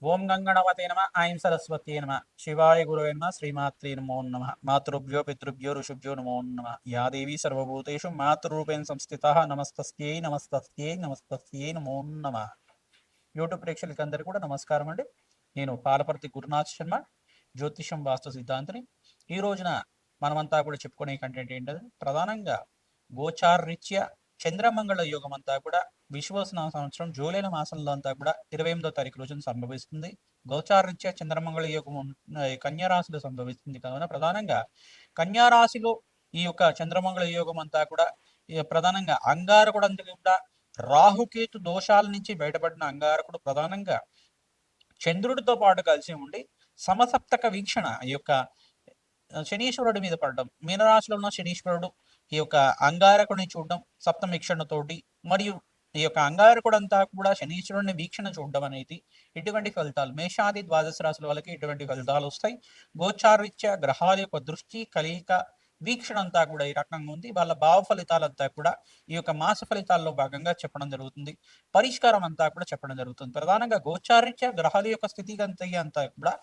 ఓం గంగణవతే నమ ఐం సరస్వతి నమ శివాయ గురవే నమ శ్రీమాత్రే నమో నమ మాతృభ్యో పితృభ్యో ఋషుభ్యో నమో నమ యా దేవీ సర్వభూతేషు మాతృరూపేణ సంస్థిత నమస్తస్యై నమస్తస్యై నమస్తస్యై నమో నమ. యూట్యూబ్ ప్రేక్షకులందరికీ కూడా నమస్కారం అండి. నేను పాలపర్తి గురునాథ్ శర్మ, జ్యోతిషం వాస్తు సిద్ధాంతిని. ఈ రోజున మనమంతా కూడా చెప్పుకునే కంటెంట్ ఏంటంటే ప్రధానంగా గోచారరీత్యా చంద్రమంగళ యోగం అంతా కూడా విశ్వవసన సంవత్సరం జూలై మాసంలో అంతా కూడా 28వ తారీఖు రోజున సంభవిస్తుంది. గోచారరీత్యా చంద్రమంగళ యోగం కన్యారాశిలో సంభవిస్తుంది కావున ప్రధానంగా కన్యారాశిలో ఈ యొక్క చంద్రమంగళ యోగం అంతా కూడా ప్రధానంగా అంగారకుడు అంతా కూడా రాహుకేతు దోషాల నుంచి బయటపడిన అంగారకుడు ప్రధానంగా చంద్రుడితో పాటు కలిసి ఉండి సమసప్తక వీక్షణ ఈ యొక్క శనీశ్వరుడి మీద పడడం, మీనరాశిలో ఉన్న శనీశ్వరుడు ఈ యొక్క అంగారకుడిని చూడడం సప్తమీక్షణతోటి, మరియు ఈ యొక్క అంగారకుడు అంతా కూడా శనీశ్వరుడిని వీక్షణ చూడడం అనేది ఇటువంటి ఫలితాలు మేషాది ద్వాదశ రాశుల వాళ్ళకి ఇటువంటి ఫలితాలు వస్తాయి. గోచారరీత్యా గ్రహాల యొక్క దృష్టి కలయిక వీక్షణ అంతా కూడా ఈ రకంగా ఉంది. వాళ్ళ భావ ఫలితాలంతా కూడా ఈ యొక్క మాస ఫలితాల్లో భాగంగా చెప్పడం జరుగుతుంది. పరిష్కారం అంతా కూడా చెప్పడం జరుగుతుంది. ప్రధానంగా గోచారరీత్యా గ్రహాల యొక్క స్థితిగతి అంతా కూడా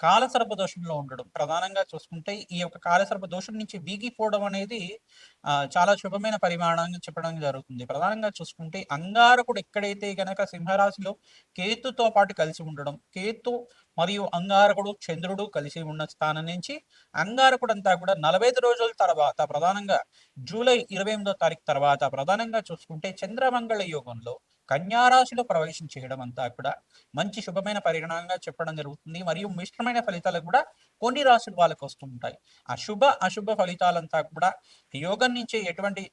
కాలసర్ప దోషంలో ఉండడం ప్రధానంగా చూసుకుంటే ఈ యొక్క కాలసర్ప దోషం నుంచి వీగిపోవడం అనేది చాలా శుభమైన పరిమాణంగా చెప్పడం జరుగుతుంది. ప్రధానంగా చూసుకుంటే అంగారకుడు ఎక్కడైతే గనక సింహరాశిలో కేతుతో పాటు కలిసి ఉండడం, కేతు మరియు అంగారకుడు చంద్రుడు కలిసి ఉన్న స్థానం నుంచి అంగారకుడు అంతా కూడా 45 రోజుల తర్వాత ప్రధానంగా జూలై 28వ తారీఖు తర్వాత ప్రధానంగా చూసుకుంటే చంద్రమంగళ యోగంలో కన్యారాశిలో ప్రవేశం చేయడం అంతా కూడా మంచి శుభమైన పరిగణంగా చెప్పడం జరుగుతుంది. మరియు మిశ్రమైన ఫలితాలు కూడా కొన్ని రాశుల వాళ్ళకి వస్తుంటాయి. అశుభ ఫలితాలంతా కూడా యోగం నుంచి ఎటువంటి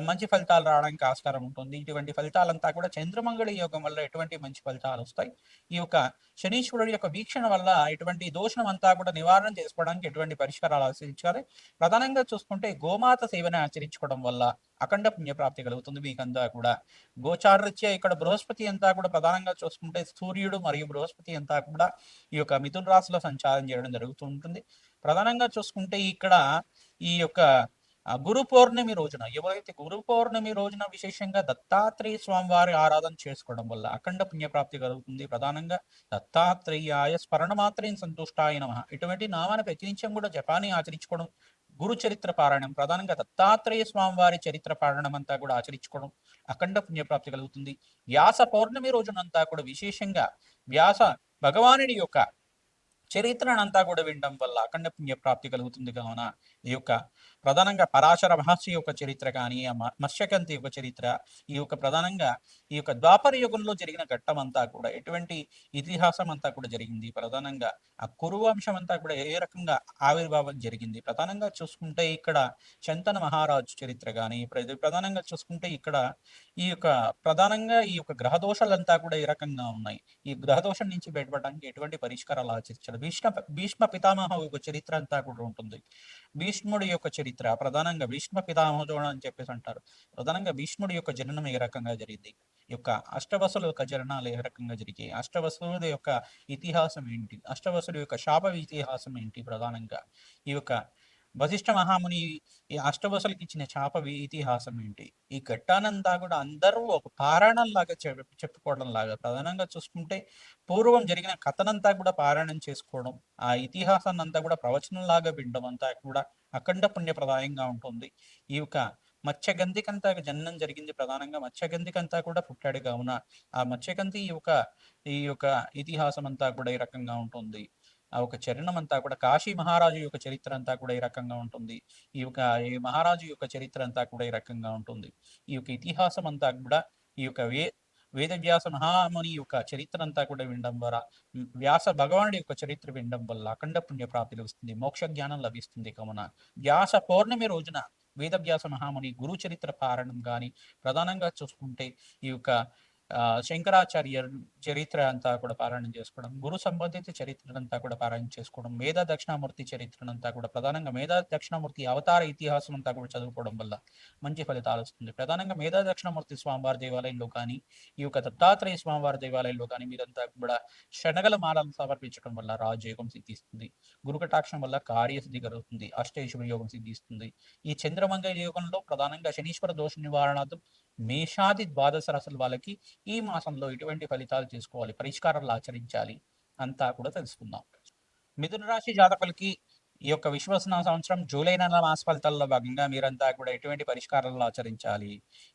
మంచి ఫలితాలు రావడానికి ఆస్కారం ఉంటుంది. ఇటువంటి ఫలితాలంతా కూడా చంద్రమంగళ యోగం వల్ల ఎటువంటి మంచి ఫలితాలు వస్తాయి. ఈ యొక్క శనీశ్వరుడి యొక్క వీక్షణ వల్ల ఎటువంటి దోషం అంతా కూడా నివారణ చేసుకోవడానికి ఎటువంటి పరిష్కారాలు ఆచరించాలి. ప్రధానంగా చూసుకుంటే గోమాత సేవను ఆచరించుకోవడం వల్ల అఖండ పుణ్యప్రాప్తి కలుగుతుంది. మీకంతా కూడా గోచారరీత్యా ఇక్కడ బృహస్పతి అంతా కూడా ప్రధానంగా చూసుకుంటే సూర్యుడు మరియు బృహస్పతి అంతా కూడా ఈ యొక్క మిథున రాశిలో సంచారం చేయడం జరుగుతుంటుంది. ప్రధానంగా చూసుకుంటే ఇక్కడ ఈ యొక్క గురు పౌర్ణమి రోజున ఎవరైతే గురు పౌర్ణమి రోజున విశేషంగా దత్తాత్రేయ స్వామి వారి ఆరాధన చేసుకోవడం వల్ల అఖండ పుణ్యప్రాప్తి కలుగుతుంది. ప్రధానంగా దత్తాత్రేయాయ స్మరణ మాత్రం సంతుష్టాయ నమః ఇటువంటి నామాన్ని ప్రతినిత్యం కూడా జపాన్ని ఆచరించుకోవడం, గురు చరిత్ర పారాయణం ప్రధానంగా దత్తాత్రేయ స్వామి వారి చరిత్ర పారాయణం అంతా కూడా ఆచరించుకోవడం అఖండ పుణ్యప్రాప్తి కలుగుతుంది. వ్యాస పౌర్ణమి రోజునంతా కూడా విశేషంగా వ్యాస భగవానుడి యొక్క చరిత్రనంతా కూడా వినడం వల్ల అఖండ పుణ్య ప్రాప్తి కలుగుతుంది. కావున ఈ యొక్క ప్రధానంగా పరాశర మహర్షి యొక్క చరిత్ర కానీ మత్స్యకంతి యొక్క చరిత్ర ఈ యొక్క ప్రధానంగా ఈ యొక్క ద్వాపర యుగంలో జరిగిన ఘట్టం అంతా కూడా ఎటువంటి ఇతిహాసం అంతా కూడా జరిగింది. ప్రధానంగా ఆ కురువంశం అంతా కూడా ఏ రకంగా ఆవిర్భావం జరిగింది. ప్రధానంగా చూసుకుంటే ఇక్కడ శంతన మహారాజు చరిత్ర కానీ ప్రధానంగా చూసుకుంటే ఇక్కడ ఈ యొక్క ప్రధానంగా ఈ యొక్క గ్రహ దోషాలంతా కూడా ఏ రకంగా ఉన్నాయి, ఈ గ్రహ దోషం నుంచి బయటపడడానికి ఎటువంటి పరిష్కారాలు ఆచరించారు. భీష్మ పితామహ యొక్క చరిత్ర అంతా కూడా ఉంటుంది. భీష్ముడి యొక్క చరిత్ర ప్రధానంగా భీష్మ పితామహుడు అని చెప్పేసి అంటారు. ప్రధానంగా భీష్ముడి యొక్క జననం ఏ రకంగా జరిగింది, ఈ యొక్క అష్టవసుల యొక్క జననాలు ఏ రకంగా జరిగాయి, అష్టవసుల యొక్క ఇతిహాసం ఏంటి, అష్టవసుల యొక్క శాప ఇతిహాసం ఏంటి, ప్రధానంగా ఈ యొక్క వశిష్ఠ మహాముని ఈ అష్టవసులకి ఇచ్చిన శాప ఇతిహాసం ఏంటి, ఈ ఘట్టానంతా కూడా అందరూ ఒక పారాయణం లాగా చెప్పుకోవడం లాగా ప్రధానంగా చూసుకుంటే పూర్వం జరిగిన కథనంతా కూడా పారాయణం చేసుకోవడం, ఆ ఇతిహాసాన్ని అంతా కూడా ప్రవచనం లాగా వినడం అంతా కూడా అఖండ పుణ్యప్రదాయంగా ఉంటుంది. ఈ యొక్క మత్స్యగంధికంతా జననం జరిగింది. ప్రధానంగా మత్స్యగంధికంతా కూడా పుట్టాడు కావున ఆ మత్స్యగంధి ఈ యొక్క ఇతిహాసం అంతా కూడా ఈ రకంగా ఉంటుంది. ఆ ఒక చరణం అంతా కూడా కాశీ మహారాజు యొక్క చరిత్ర అంతా కూడా ఈ రకంగా ఉంటుంది. ఈ మహారాజు యొక్క చరిత్ర అంతా కూడా ఈ రకంగా ఉంటుంది. ఈ యొక్క ఇతిహాసం అంతా కూడా ఈ యొక్క వేదవ్యాస మహాముని యొక్క చరిత్ర అంతా కూడా వినడం ద్వారా వ్యాస భగవానుడి యొక్క చరిత్ర వినడం వల్ల అఖండ పుణ్య ప్రాప్తి లభిస్తుంది, మోక్ష జ్ఞానం లభిస్తుంది. కావున వ్యాస పౌర్ణమి రోజున వేదవ్యాస మహాముని గురు చరిత్ర పారాయణం కానీ ప్రధానంగా చూసుకుంటే ఈ యొక్క శంకరాచార్య చరిత్ర అంతా కూడా పారాయణం చేసుకోవడం, గురు సంబంధిత చరిత్రనంతా కూడా పారాయణం చేసుకోవడం, మేధా దక్షిణామూర్తి చరిత్రనంతా కూడా ప్రధానంగా మేధా దక్షిణామూర్తి అవతార ఇతిహాసం అంతా కూడా చదువుకోవడం వల్ల మంచి ఫలితాలు వస్తుంది. ప్రధానంగా మేధా దక్షిణామూర్తి స్వామివారి దేవాలయంలో కానీ ఈ యొక్క దత్తాత్రేయ స్వామివారి దేవాలయంలో కానీ మీరంతా కూడా శనగల మాలను సమర్పించడం వల్ల రాజయోగం సిద్ధిస్తుంది. గురుకటాక్షం వల్ల కార్యసిద్ధి కలుగుతుంది. అష్టైశ్వర్య యోగం సిద్ధిస్తుంది. ఈ చంద్రమంగళ యోగంలో ప్రధానంగా శనీశ్వర దోష నివారణార్థం మేషాది ద్వాదశ రాశుల వాళ్ళకి ఈ మాసంలో ఎటువంటి ఫలితాలు చేసుకోవాలి, పరిష్కారాలు ఆచరించాలి, అంతా కూడా తెలుసుకుందాం. మిథున రాశి జాతకులకి ఈ యొక్క విశ్వసన సంవత్సరం జూలై నెల మాస ఫలితాల్లో భాగంగా మీరంతా కూడా ఎటువంటి పరిష్కారాలను ఆచరించాలి?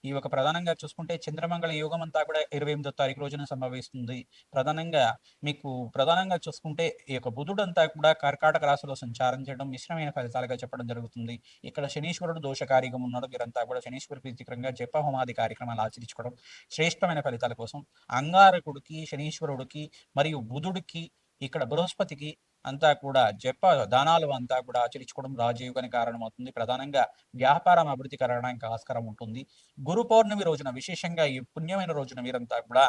ఈ యొక్క ప్రధానంగా చూసుకుంటే చంద్రమంగళ యోగం అంతా కూడా 28వ తారీఖు రోజున సంభవిస్తుంది. ప్రధానంగా మీకు ప్రధానంగా చూసుకుంటే ఈ యొక్క బుధుడంతా కూడా కర్కాటక రాశిలో సంచారం చేయడం మిశ్రమైన ఫలితాలుగా చెప్పడం జరుగుతుంది. ఇక్కడ శనీశ్వరుడు దోషకారిగా ఉన్నాడు. మీరంతా కూడా శనీశ్వర ప్రీతికరంగా జప హోమాది కార్యక్రమాలు ఆచరించుకోవడం శ్రేష్టమైన ఫలితాల కోసం. అంగారకుడికి, శనీశ్వరుడికి మరియు బుధుడికి, ఇక్కడ బృహస్పతికి అంతా కూడా జప దానాలు అంతా కూడా ఆచరించుకోవడం రాజయోగానికి కారణమవుతుంది. ప్రధానంగా వ్యాపారం అభివృద్ధి కలగడానికి ఆస్కారం ఉంటుంది. గురు పౌర్ణమి రోజున విశేషంగా ఈ పుణ్యమైన రోజున మీరంతా కూడా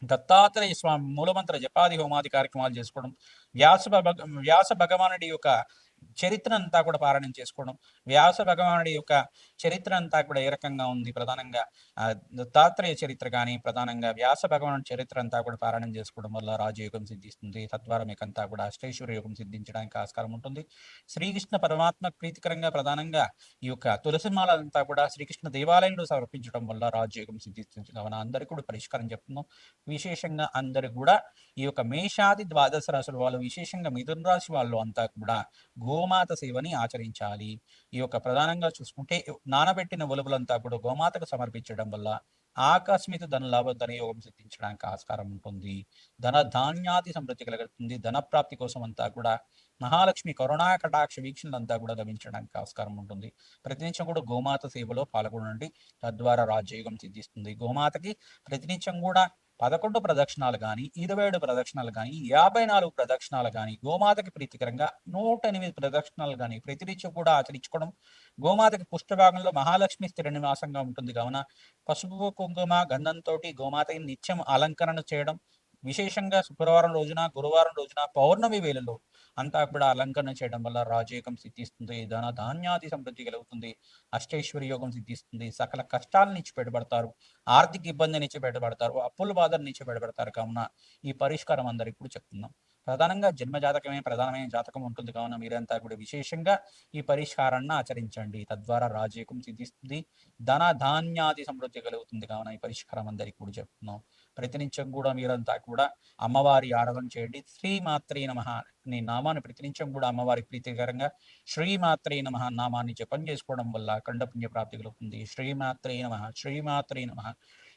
దత్తాత్రేయ స్వామి మూలమంత్ర జపాది హోమాది కార్యక్రమాలు చేసుకోవడం, వ్యాస భగవానుడి యొక్క చరిత్ర అంతా కూడా పారాయణం చేసుకోవడం, వ్యాస భగవానుడి యొక్క చరిత్ర అంతా కూడా ఏ రకంగా ఉంది, ప్రధానంగా దత్తాత్రేయ చరిత్ర కానీ ప్రధానంగా వ్యాస భగవానుడి చరిత్ర అంతా కూడా పారాయణం చేసుకోవడం వల్ల రాజయోగం సిద్ధిస్తుంది. తద్వారా మీకంతా కూడా అష్టైశ్వర్య యోగం సిద్ధించడానికి ఆస్కారం ఉంటుంది. శ్రీకృష్ణ పరమాత్మ ప్రీతికరంగా ప్రధానంగా ఈ యొక్క తులసిమాలంతా కూడా శ్రీకృష్ణ దేవాలయంలో సమర్పించడం వల్ల రాజయోగం సిద్ధిస్తుంది. కావున అందరికీ కూడా పరిష్కారం చెప్తున్నాం. విశేషంగా అందరు కూడా ఈ యొక్క మేషాది ద్వాదశ రాశుల వాళ్ళు, విశేషంగా మిథున రాశి వాళ్ళు అంతా కూడా గోమాత సేవని ఆచరించాలి. ఈ యొక్క ప్రధానంగా చూసుకుంటే నానబెట్టిన ఉలువలంతా కూడా గోమాతకు సమర్పించడం వల్ల ఆకస్మిక ధన యోగం సిద్ధించడానికి ఆస్కారం ఉంటుంది. ధన ధాన్యాది సమృద్ధి కలుగుతుంది. ధన ప్రాప్తి కోసం అంతా కూడా మహాలక్ష్మి కరుణా కటాక్ష వీక్షణలంతా కూడా లభించడానికి ఆస్కారం ఉంటుంది. ప్రతినిత్యం కూడా గోమాత సేవలో పాల్గొనండి. తద్వారా రాజయోగం సిద్ధిస్తుంది. గోమాతకి ప్రతినిత్యం కూడా 11 ప్రదక్షిణాలు కానీ, 27 ప్రదక్షిణాలు కానీ, 54 ప్రదక్షిణాలు కానీ, గోమాతకి ప్రీతికరంగా 108 ప్రదక్షిణాలు కానీ ప్రతినిత్యం కూడా ఆచరించుకోవడం. గోమాతకి పుష్ఠభాగంలో మహాలక్ష్మి స్థిర నివాసంగా ఉంటుంది కావున పసుపు కుంకుమ గంధంతో గోమాతకి నిత్యం అలంకరణ చేయడం. విశేషంగా శుక్రవారం రోజున, గురువారం రోజున, పౌర్ణమి వేళలో అంతా కూడా అలంకరణ చేయడం వల్ల రాజయోగం సిద్ధిస్తుంది. ధన ధాన్యాది సమృద్ధి కలుగుతుంది. అష్టైశ్వర్య యోగం సిద్ధిస్తుంది. సకల కష్టాల నుంచి బయటపడతారు. ఆర్థిక ఇబ్బంది నుంచి బయటపడతారు. అప్పుల బాధల నుంచి బయటపడతారు. కావున ఈ పరిష్కారం అందరికి కూడా చెప్తున్నాం. ప్రధానంగా జన్మ జాతకమే ప్రధానమైన జాతకం ఉంటుంది కావున మీరంతా కూడా విశేషంగా ఈ పరిష్కారాన్ని ఆచరించండి. తద్వారా రాజయోగం సిద్ధిస్తుంది. ధన ధాన్యాది సమృద్ధి కలుగుతుంది. కావున ఈ పరిష్కారం అందరికి కూడా చెప్తున్నాం. ప్రతినిత్యం కూడా మీరంతా కూడా అమ్మవారి ఆరాధన చేయండి. శ్రీమాత్రే నమః అనే నామాన్ని ప్రతినిత్యం కూడా అమ్మవారికి ప్రీతికరంగా శ్రీమాత్రే నమః నామాన్ని జపం చేసుకోవడం వల్ల అఖండ పుణ్య ప్రాప్తి కలుగుతుంది. శ్రీమాత్రే నమః, శ్రీమాత్రే నమః,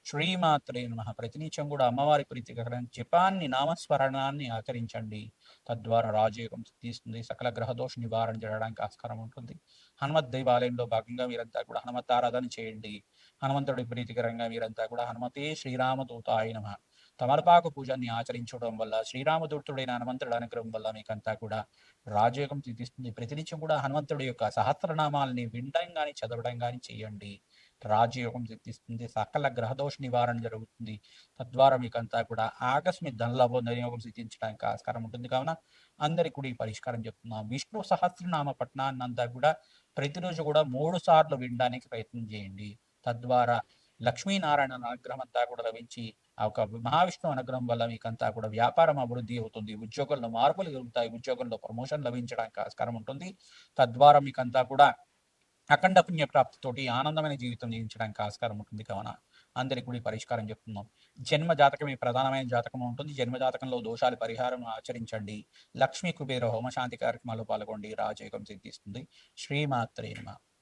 శ్రీమాత్రే నమః ప్రతినిత్యం కూడా అమ్మవారి ప్రీతికరంగా జపాన్ని నామస్మరణాన్ని ఆచరించండి. తద్వారా రాజయోగం సిద్ధిస్తుంది. సకల గ్రహదోష నివారణ జరగడానికి ఆస్కారం ఉంటుంది. హనుమత్ దేవాలయంలో భాగంగా మీరంతా కూడా హనుమత్ ఆరాధన చేయండి. హనుమంతుడి ప్రీతికరంగా మీరంతా కూడా హనుమతే శ్రీరామదూతాయ నమః తమలపాకు పూజాన్ని ఆచరించడం వల్ల శ్రీరామదూతుడైన హనుమంతుడి అనుగ్రహం వల్ల మీకంతా కూడా రాజయోగం సిద్ధిస్తుంది. ప్రతినిత్యం కూడా హనుమంతుడి యొక్క సహస్రనామాలని వినడం కానీ చదవడం కానీ చేయండి. రాజయోగం సిద్ధిస్తుంది. సకల గ్రహదోష నివారణ జరుగుతుంది. తద్వారా మీకంతా కూడా ఆకస్మిక ధనలాభం ధనయోగం సిద్ధించడానికి ఆస్కారం ఉంటుంది. కావున అందరికి కూడా ఈ పరిష్కారం చెప్తున్నాం. విష్ణు సహస్రనామ పఠనాన్ని అంతా కూడా ప్రతిరోజు కూడా 3 సార్లు వినడానికి ప్రయత్నం చేయండి. తద్వారా లక్ష్మీనారాయణ అనుగ్రహం అంతా కూడా లభించి ఆ ఒక మహావిష్ణు అనుగ్రహం వల్ల మీకంతా కూడా వ్యాపారం అభివృద్ధి అవుతుంది. ఉద్యోగంలో మార్పులు కలుగుతాయి. ఉద్యోగంలో ప్రమోషన్ లభించడానికి ఆస్కారం ఉంటుంది. తద్వారా మీకంతా కూడా అఖండ పుణ్య ప్రాప్తితోటి ఆనందమైన జీవితం జీవించడానికి ఆస్కారం ఉంటుంది. కావున అందరికి కూడా పరిష్కారం చెప్తున్నాం. జన్మ జాతకమే ప్రధానమైన జాతకం ఉంటుంది. జన్మ జాతకంలో దోషాలు పరిహారం ఆచరించండి. లక్ష్మీ కుబేర హోమశాంతి కార్యక్రమాల్లో పాల్గొండి. రాజయోగం సిద్ధిస్తుంది. శ్రీమాత్రే నమః.